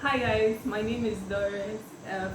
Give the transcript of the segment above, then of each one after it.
Hi guys, my name is Doris.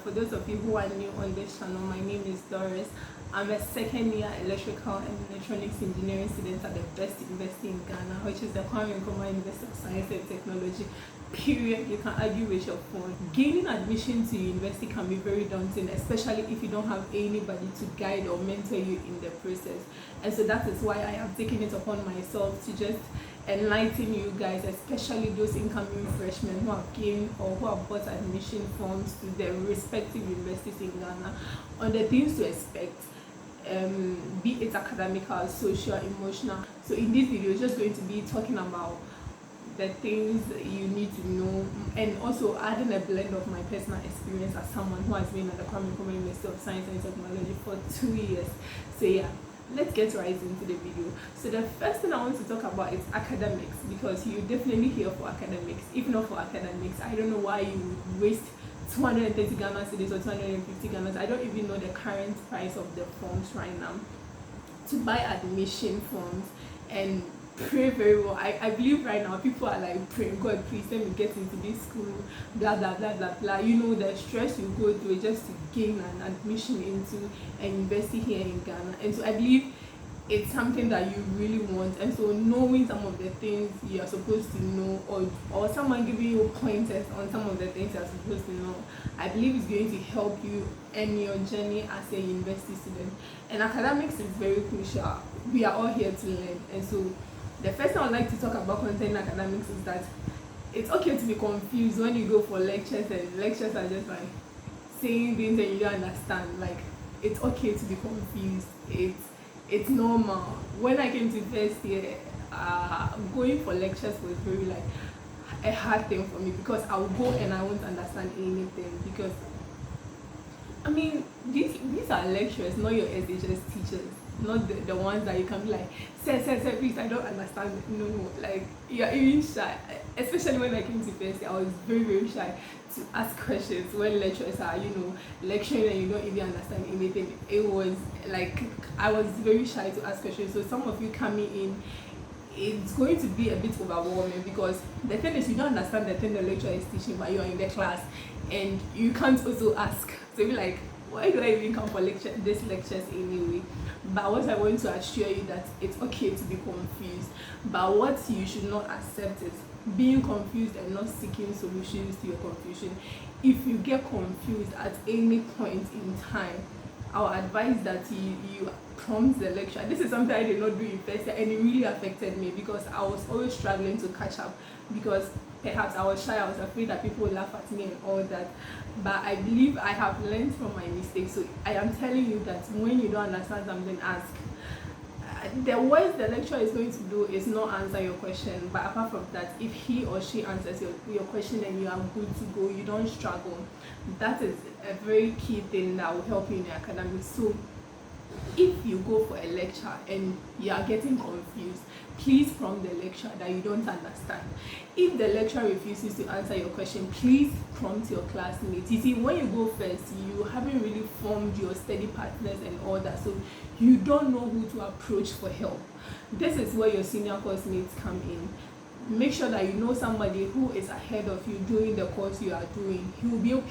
For those of you who are new on this channel, my name is Doris. I'm a second year electrical and electronics engineering student at the best university in Ghana, which is the Kwame University of Science and Technology. Period. You can argue with your phone. Gaining admission to university can be very daunting, especially if you don't have anybody to guide or mentor you in the process. And so that is why I have taken it upon myself to just enlighten you guys, especially those incoming freshmen who have gained or who have bought admission forms to their respective universities in Ghana, on the things to expect, be it academical, social, emotional. So in this video, just going to be talking about the things you need to know, and also adding a blend of my personal experience as someone who has been at the Kwame University of Science and Technology for 2 years. So yeah, let's get right into the video. So the first thing I want to talk about is academics, because you're definitely here for academics. If not for academics, I don't know why you would waste 230 Ghana cedis or 250 Ghana. I don't even know the current price of the forms right now to buy admission forms and pray very well. I believe right now people are like praying, God, please let me get into this school, blah blah blah blah blah. You know, the stress you go through just to gain an admission into a university here in Ghana. And so I believe it's something that you really want, and so knowing some of the things you are supposed to know, or someone giving you pointers on some of the things you are supposed to know, I believe is going to help you in your journey as a university student. And academics is very crucial. We are all here to learn. And so the first thing I would like to talk about concerning academics is that it's okay to be confused when you go for lectures and lectures are just like saying things and you don't understand. Like, it's okay to be confused. It's normal. When I came to first year, going for lectures was very like a hard thing for me, because I would go and I won't understand anything, because I mean, these are lecturers, not your SHS teachers, not the ones that you can be like, say, please, I don't understand. No, like, you're even shy. Especially when I came to first year, I was very, very shy to ask questions when lecturers are, lecturing and you don't even understand anything. It was like, I was very shy to ask questions. So some of you coming in, it's going to be a bit overwhelming, because the thing is, you don't understand the thing the lecturer is teaching, but you're in the class and you can't also ask. So you're like, why do I even come for these lectures anyway? But what I want to assure you that it's okay to be confused. But what you should not accept is being confused and not seeking solutions to your confusion. If you get confused at any point in time, I would advise that you prompt the lecturer. This is something I did not do in first year, and it really affected me, because I was always struggling to catch up, because perhaps I was shy, I was afraid that people would laugh at me and all that. But I believe I have learned from my mistakes. So I am telling you that when you don't understand something, ask. The worst the lecturer is going to do is not answer your question, but apart from that, if he or she answers your question and you are good to go, you don't struggle. That is a very key thing that will help you in your academics. So if you go for a lecture and you are getting confused, please prompt the lecturer that you don't understand. If the lecturer refuses to answer your question, please prompt your classmates. You see, when you go first, you haven't really formed your study partners and all that, so you don't know who to approach for help. This is where your senior classmates come in. Make sure that you know somebody who is ahead of you doing the course you are doing.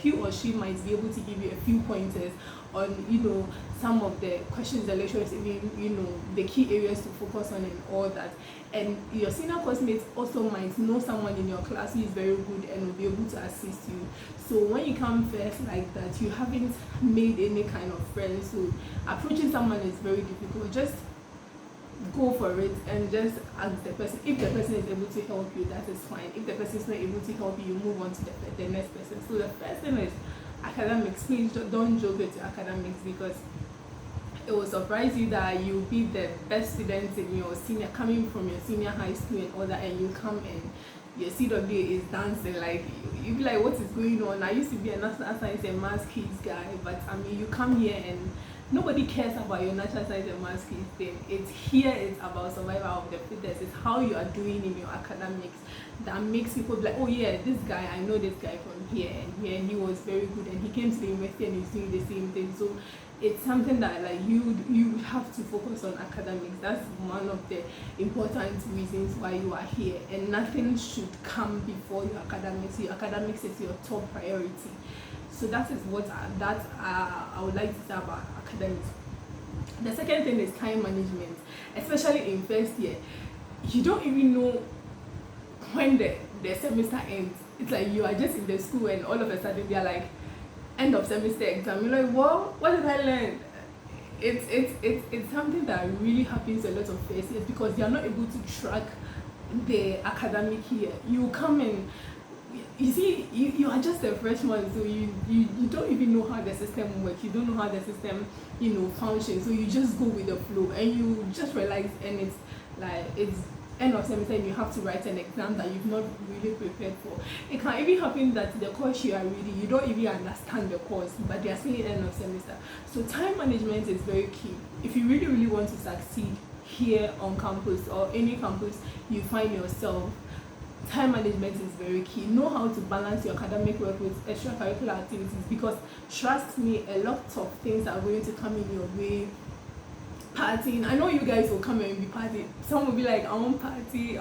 He or she might be able to give you a few pointers on, some of the questions the lecturer is even, the key areas to focus on and all that. And your senior classmates also might know someone in your class who is very good and will be able to assist you. So when you come first like that, you haven't made any kind of friends. So approaching someone is very difficult. Just go for it and just ask the person. If the person is able to help you, that is fine. If the person is not able to help you, you move on to the next person. So the first thing is academics. Please don't joke with your academics, because it will surprise you that you'll be the best student in your senior, coming from your senior high school and all that, and you come and your CWA is dancing. Like, you be like, what is going on? I used to be a natural science and math kids guy, but I mean, you come here and nobody cares about your natural science and math kids thing. It's about survival of the fittest. It's how you are doing in your academics that makes people be like, oh yeah, this guy, I know this guy from here and here, and he was very good, and he came to the university and he's doing the same thing. So it's something that like you have to focus on academics. That's one of the important reasons why you are here, and nothing should come before your academics. Your academics is your top priority. So that is what I would like to say about academics. The second thing is time management, especially in first year. You don't even know when the semester ends. It's like you are just in the school and all of a sudden they are like, end of semester exam. You're like, what did I learn? It's something that really happens a lot of first years because they are not able to track the academic year. You come in, you see, you are just a freshman, so you don't even know how the system works. You don't know how the system, functions. So you just go with the flow, and you just realize, and it's end of semester, and you have to write an exam that you've not really prepared for. It can even happen that the course you are reading, you don't even understand the course, but they are saying end of semester. So time management is very key. If you really want to succeed here on campus or any campus you find yourself, time management is very key. Know how to balance your academic work with extracurricular activities, because trust me, a lot of things are going to come in your way. Partying, I know you guys will come and be partying. Some will be like, I won't party,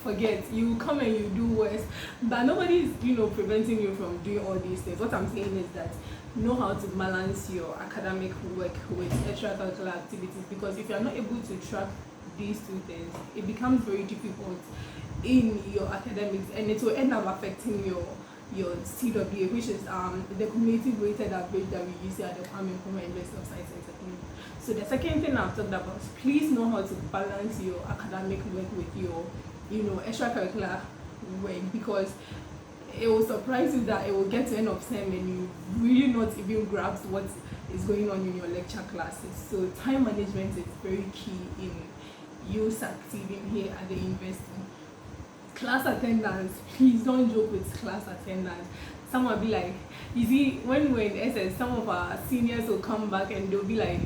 forget. You come and you do worse, but nobody is preventing you from doing all these things. What I'm saying is that know how to balance your academic work with extracurricular activities, because if you're not able to track these two things, it becomes very difficult in your academics, and it will end up affecting your CWA, which is the cumulative weighted average that we use at the Kwame University of Science and Technology. So the second thing I've talked about, please know how to balance your academic work with your extracurricular work, because it will surprise you that it will get to end of sem and you really not even grasp what is going on in your lecture classes. So time management is very key in you succeeding here at the university. Class attendance, please don't joke with class attendance. Some will be like, you see, when we're in SS, some of our seniors will come back and they'll be like,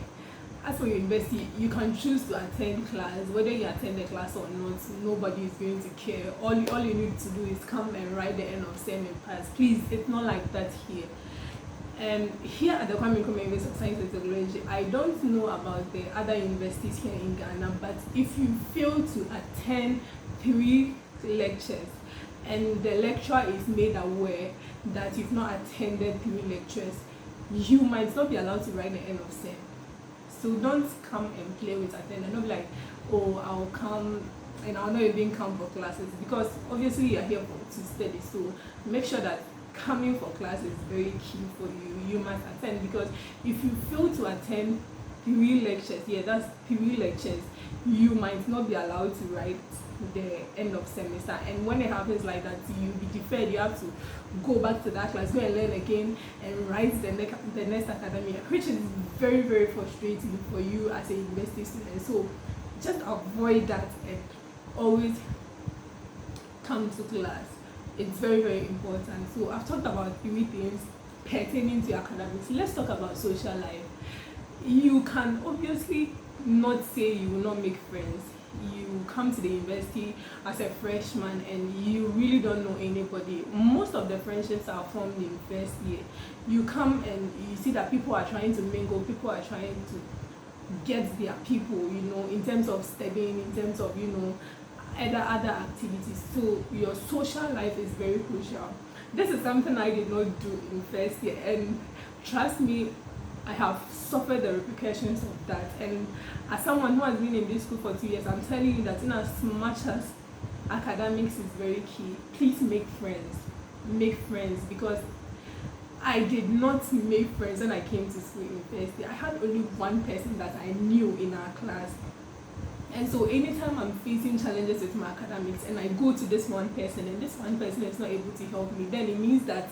as for your university, you can choose to attend class. Whether you attend the class or not, nobody is going to care. All you need to do is come and write the end of sem and pass. Please, it's not like that here. Here at the Kwame University of Science and Technology, I don't know about the other universities here in Ghana, but if you fail to attend 3 lectures and the lecturer is made aware that you've not attended 3 lectures, you might not be allowed to write the end of sem. So don't come and play with attendance. Don't be like, oh, I'll come and I'll not even come for classes, because obviously you're here to study. So make sure that coming for class is very key for you. You must attend, because if you fail to attend 3 lectures, that's 3 lectures, you might not be allowed to write the end of semester. And when it happens like that, you'll be deferred. You have to go back to that class, go and learn again and write the next academic year, which is very, very frustrating for you as a university student. So just avoid that and always come to class. It's very, very important. So I've talked about 3 things pertaining to academics. Let's talk about social life. You can obviously not say you will not make friends. You come to the university as a freshman and you really don't know anybody. Most of the friendships are formed in first year. You come and you see that people are trying to mingle, people are trying to get their people, in terms of studying, in terms of, other activities. So your social life is very crucial. This is something I did not do in first year, and trust me, I have suffered the repercussions of that. And as someone who has been in this school for 2 years, I'm telling you that in as much as academics is very key, please make friends. Make friends, because I did not make friends when I came to school in first year. I had only one person that I knew in our class. And so anytime I'm facing challenges with my academics and I go to this one person and this one person is not able to help me, then it means that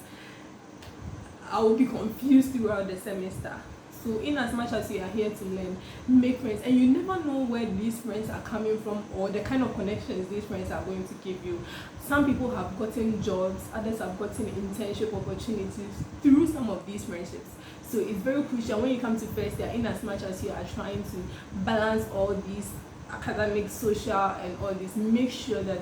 I will be confused throughout the semester. So in as much as you are here to learn, make friends, and you never know where these friends are coming from or the kind of connections these friends are going to give you. Some people have gotten jobs, others have gotten internship opportunities through some of these friendships. So it's very crucial when you come to first year, in as much as you are trying to balance all these academic, social, and all this, make sure that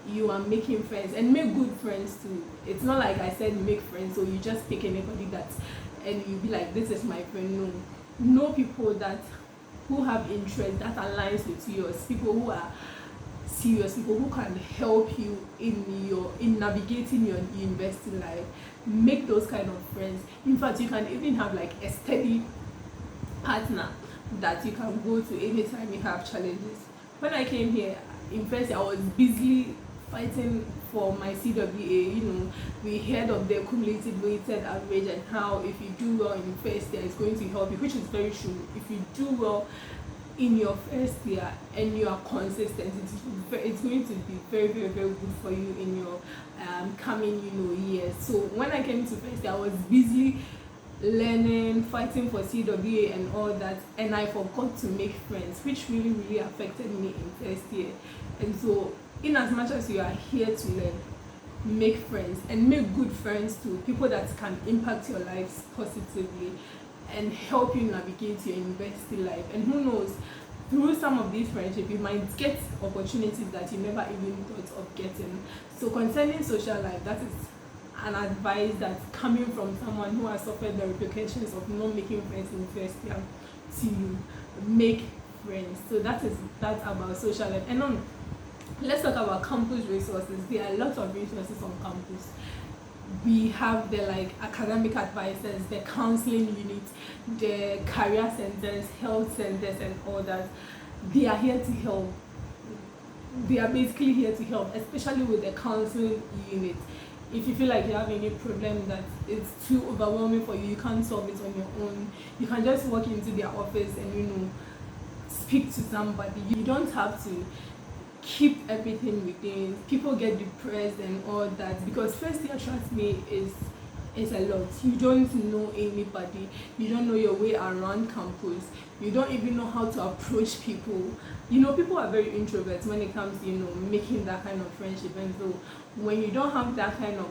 you are making friends, and make good friends too. It's not like I said make friends, so you just pick anybody that and you be like, this is my friend. No, know people that who have interest that aligns with yours, people who are serious, people who can help you in navigating your university life. Make those kind of friends. In fact, you can even have like a steady partner that you can go to anytime you have challenges. When I came here in first year, I was busy fighting for my CWA. You know, we heard of the cumulative weighted average and how if you do well in first year, it's going to help you, which is very true. If you do well in your first year and you are consistent, it's going to be very, very, very good for you in your coming, you know, years. So when I came to first year, I was busy learning, fighting for CWA and all that, and I forgot to make friends, which really, really affected me in first year. And so in as much as you are here to learn, make friends, and make good friends too, people that can impact your lives positively and help you navigate your university life. And who knows, through some of these friendships you might get opportunities that you never even thought of getting. So concerning social life, that is an advice that's coming from someone who has suffered the repercussions of not making friends in first year, to make friends. So that's about social life. And let's talk about campus resources. There are lots of resources on campus. We have the like academic advisors, the counseling units, the career centers, health centers, and all that. They are here to help. They are basically here to help, especially with the counseling unit. If you feel like you have any problem that it's too overwhelming for you, you can't solve it on your own, you can just walk into their office and, you know, speak to somebody. You don't have to keep everything within. People get depressed and all that, because first year, trust me, is a lot. You don't know anybody, you don't know your way around campus, you don't even know how to approach people. You know, people are very introverts when it comes to, you know, making that kind of friendship. And so when you don't have that kind of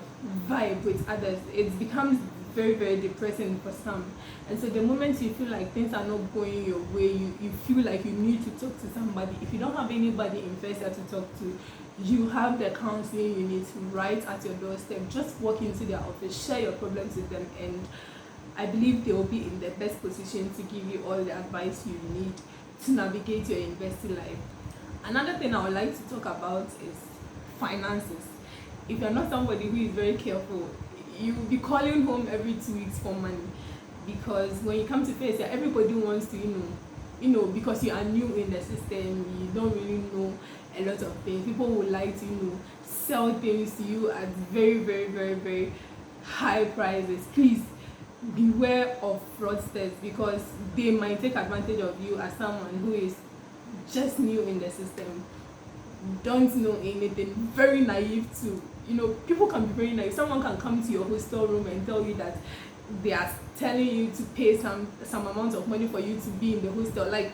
vibe with others, it becomes very, very depressing for some. And so the moment you feel like things are not going your way, you feel like you need to talk to somebody. If you don't have anybody in first year to talk to, you have the counseling unit right at your doorstep. Just walk into their office, share your problems with them, and I believe they will be in the best position to give you all the advice you need to navigate your university life. Another thing I would like to talk about is finances. If you're not somebody who is very careful, you will be calling home every 2 weeks for money, because when you come to first year, everybody wants to, you know, because you are new in the system, you don't really know a lot of things. People would like to, you know, sell things to you at very, very, very, very high prices. Please beware of fraudsters, because they might take advantage of you as someone who is just new in the system, don't know anything, very naive too. You know, people can be very naive. Someone can come to your hostel room and tell you that they are telling you to pay some amount of money for you to be in the hostel. Like,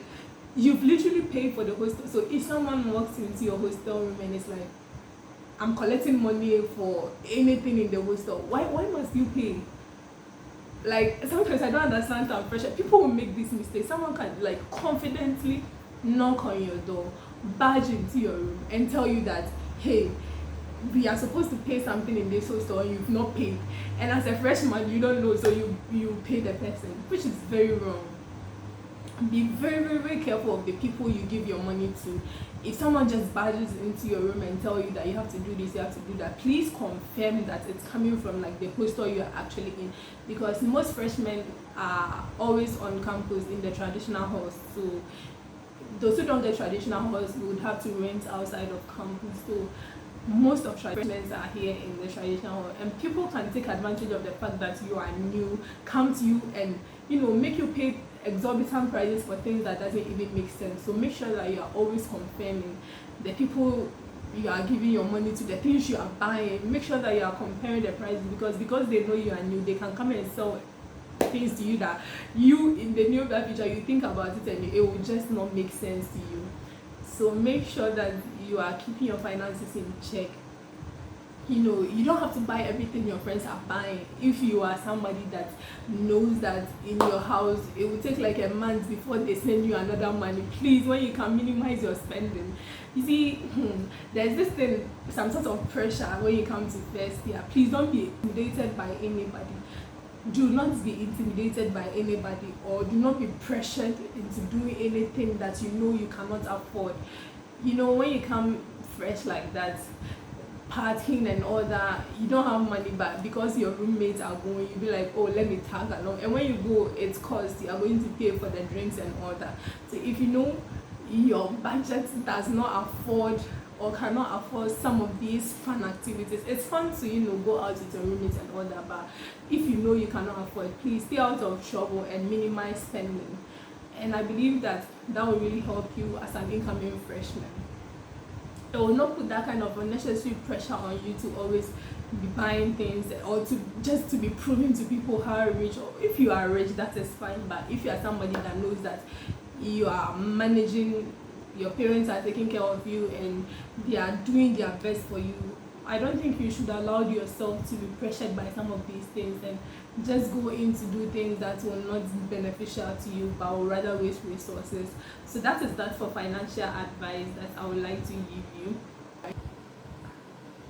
you've literally paid for the hostel. So if someone walks into your hostel room and it's like, I'm collecting money for anything in the hostel, why must you pay? Like, sometimes I don't understand that pressure. People will make this mistake. Someone can like confidently knock on your door, barge into your room and tell you that, hey, we are supposed to pay something in this hostel and you've not paid. And as a freshman, you don't know, so you pay the person, which is very wrong. Be very, very, very careful of the people you give your money to. If someone just barges into your room and tell you that you have to do this, you have to do that, please confirm that it's coming from like the hostel you are actually in, because most freshmen are always on campus in the traditional halls. So those who don't get traditional halls would have to rent outside of campus. So most of freshmen are here in the traditional hall, and people can take advantage of the fact that you are new, come to you and, you know, make you pay exorbitant prices for things that doesn't even make sense. So make sure that you are always confirming the people you are giving your money to, the things you are buying. Make sure that you are comparing the prices, because they know you are new, they can come and sell things to you that you in the near future you think about it and it will just not make sense to you. So make sure that you are keeping your finances in check. You know, you don't have to buy everything your friends are buying. If you are somebody that knows that in your house it will take like a month before they send you another money, please, when you can minimize your spending. You see, there's this thing, some sort of pressure when you come to first year. Please don't be intimidated by anybody. Do not be intimidated by anybody, or do not be pressured into doing anything that you know you cannot afford. You know, when you come fresh like that, partying and all that, you don't have money, but because your roommates are going, you be like, oh, let me tag along. And when you go, it's cost, you are going to pay for the drinks and all that. So if you know your budget does not afford or cannot afford some of these fun activities, it's fun to, you know, go out with your roommates and all that, but if you know you cannot afford, please stay out of trouble and minimize spending. And I believe that that will really help you as an incoming freshman. It will not put that kind of unnecessary pressure on you to always be buying things, or to just to be proving to people how rich. Or if you are rich, that is fine, but if you are somebody that knows that you are managing, your parents are taking care of you and they are doing their best for you, I don't think you should allow yourself to be pressured by some of these things and just go in to do things that will not be beneficial to you but will rather waste resources. So that is that for financial advice that I would like to give you.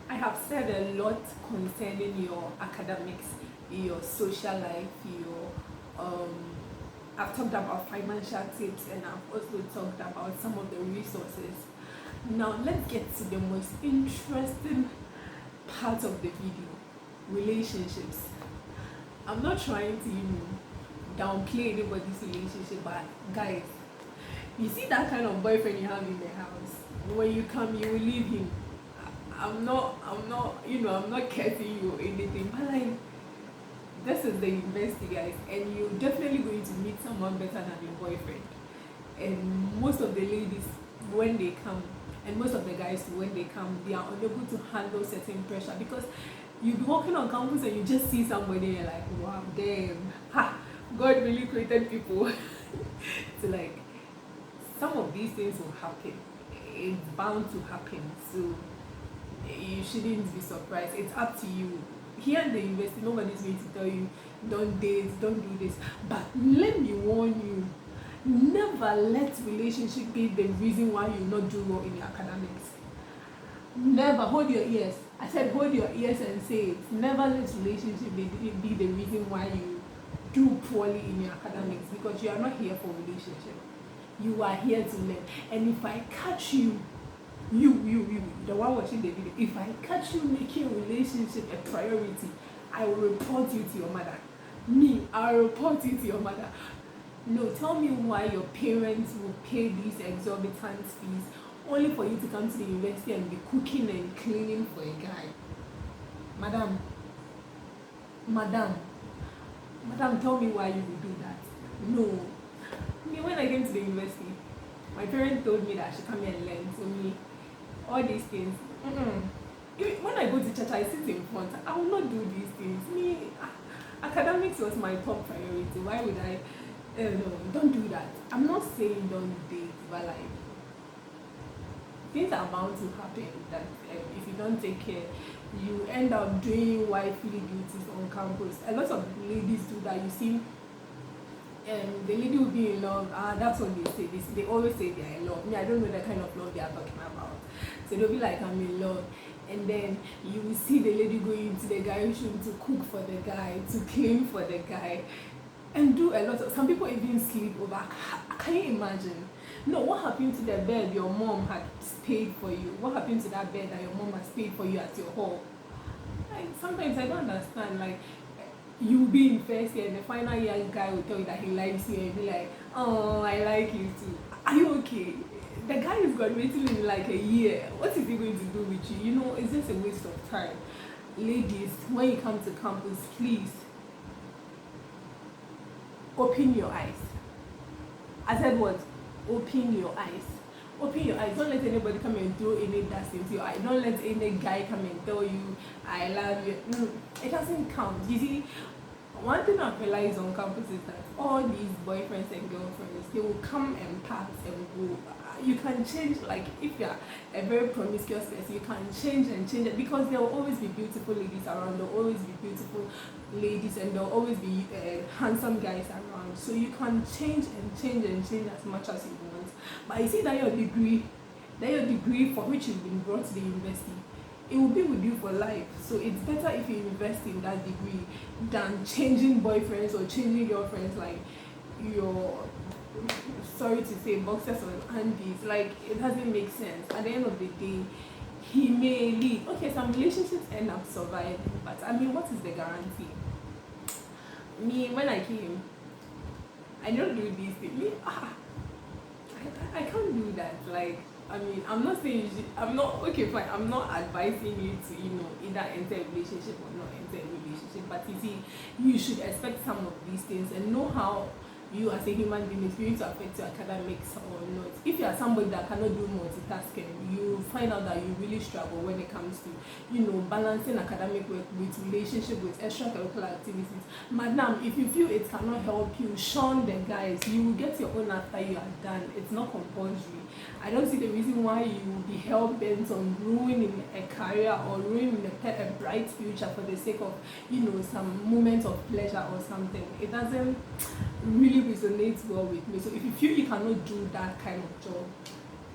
I have said a lot concerning your academics, your social life, I've talked about financial tips, and I've also talked about some of the resources. Now let's get to the most interesting part of the video: relationships. I'm not trying to, downplay anybody's relationship, but guys, you see that kind of boyfriend you have in the house, when you come, you will leave him. I'm not, I'm not cursing you or anything, but like, this is the university, guys, and you're definitely going to meet someone better than your boyfriend. And most of the ladies, when they come, and most of the guys, when they come, they are unable to handle certain pressure, because you'll be walking on campus and you just see somebody and you're like, wow, damn, God really created people. So like, some of these things will happen. It's bound to happen. So you shouldn't be surprised. It's up to you. Here in the university, nobody's going to tell you, don't date, don't do this. But let me warn you, never let relationship be the reason why you not do well in your academics. Never. Hold your ears. I said hold your ears and say it. Never let relationship be the reason why you do poorly in your academics, because you are not here for relationship. You are here to learn. And if I catch you, the one watching the video, if I catch you making relationship a priority, I will report you to your mother. I'll report you to your mother. No, tell me why your parents will pay these exorbitant fees only for you to come to the university and be cooking and cleaning for a guy. Madam, tell me why you would do that. No. When I came to the university, my parents told me that I should come here and learn. So all these things. When I go to church, I sit in front. I will not do these things. Academics was my top priority. Why would I? No, don't do that. I'm not saying don't date, but like, things are bound to happen that if you don't take care, you end up doing wifely duties on campus. A lot of ladies do that. You see, the lady will be in love. That's what they say. They always say they are in love. I don't know the kind of love they are talking about. So they'll be like, I'm in love. And then you will see the lady going to the guy's room to cook for the guy, to clean for the guy, and do a lot of. Some people even sleep over. Can you imagine? No, what happened to the bed your mom had paid for you? What happened to that bed that your mom has paid for you at your hall? Like, sometimes I don't understand. Like, you'll be in first year and the final year guy will tell you that he likes you and be like, oh, I like you too. Are you okay? The guy is graduating in like a year. What is he going to do with you? You know, it's just a waste of time. Ladies, when you come to campus, please open your eyes. I said what? Open your eyes. Open your eyes. Don't let anybody come and throw any dust into your eye. Don't let any guy come and tell you, I love you. It doesn't count. You see, one thing I've realized on campus is that all these boyfriends and girlfriends, they will come and pass and go. You can change, like if you're a very promiscuous person, you can change it, because there will always be beautiful ladies around, there will always be beautiful ladies, and there will always be handsome guys around. So you can change as much as you want. But you see that your degree for which you've been brought to the university, it will be with you for life. So it's better if you invest in that degree than changing boyfriends or changing girlfriends like your, sorry to say, boxers or undies. Like, it doesn't make sense. At the end of the day, he may leave. Okay, some relationships end up surviving, but I mean, what is the guarantee? Me, when I came, I don't do these things. I can't do that. Like, I mean, I'm not saying you should, I'm not, okay, fine, I'm not advising you to, either enter a relationship or not enter a relationship, but you see, you should expect some of these things and know how you as a human being is going to affect your academics or not. If you are somebody that cannot do multitasking, you find out that you really struggle when it comes to, balancing academic work with relationship, with extracurricular activities. Madam, if you feel it cannot help you, shun the guys. You will get your own after you are done. It's not compulsory. I don't see the reason why you will be hell-bent on ruining a career or ruining a bright future for the sake of, some moment of pleasure or something. It doesn't really resonate well with me. So if you feel you cannot do that kind of job,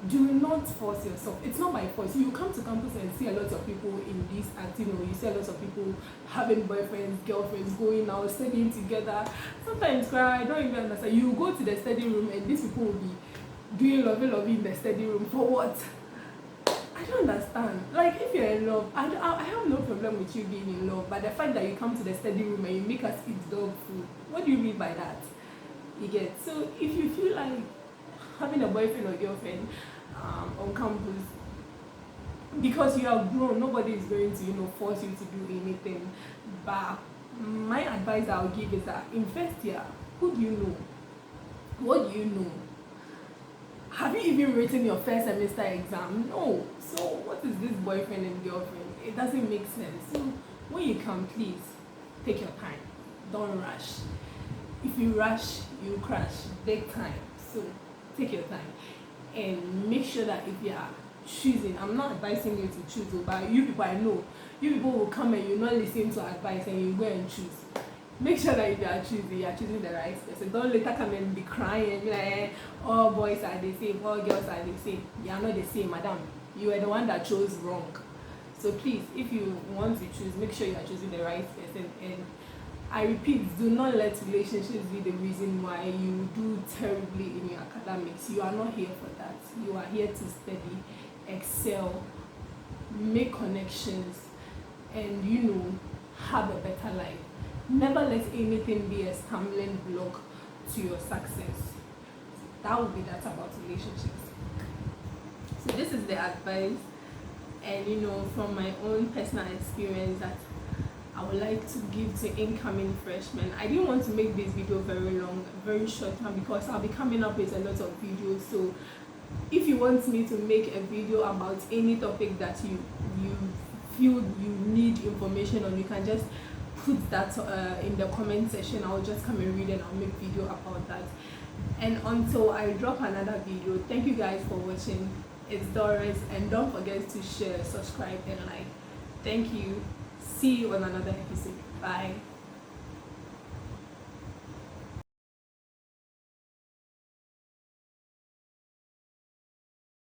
do not force yourself. It's not by force. You come to campus and see a lot of people in this acting, or you see a lot of people having boyfriends, girlfriends, going out, studying together. Sometimes, I don't even understand. You go to the study room and these people will be doing lovey in the study room for what? I don't understand. Like, if you're in love, I have no problem with you being in love, but the fact that you come to the study room and you make us eat dog food, what do you mean by that? You get? So if you feel like having a boyfriend or girlfriend on campus, because you are grown, nobody is going to force you to do anything. But my advice I'll give is that in first year, who do you know? What do you know? Have you even written your first semester exam? No. So what is this boyfriend and girlfriend? It doesn't make sense. So when you come, please take your time. Don't rush. If you rush, you crash big time. So take your time and make sure that if you are choosing, I'm not advising you to choose, but you people, I know you people will come and you not listen to advice and you go and choose. Make sure that if you are choosing the right person. Don't later come and be crying and be like, all boys are the same, all girls are the same. You are not the same, madam. You are the one that chose wrong. So please, if you want to choose, make sure you are choosing the right person. And I repeat, do not let relationships be the reason why you do terribly in your academics. You are not here for that. You are here to study, excel, make connections, and have a better life. Never let anything be a stumbling block to your success. That would be that about relationships. So this is the advice, and from my own personal experience that I would like to give to incoming freshmen. I didn't want to make this video very long, very short one, because I'll be coming up with a lot of videos. So if you want me to make a video about any topic that you feel you need information on, you can just put that in the comment section. I'll just come and read and I'll make video about that. And until I drop another video, thank you guys for watching. It's Doris, and don't forget to share, subscribe, and like. Thank you. See you on another episode. Bye.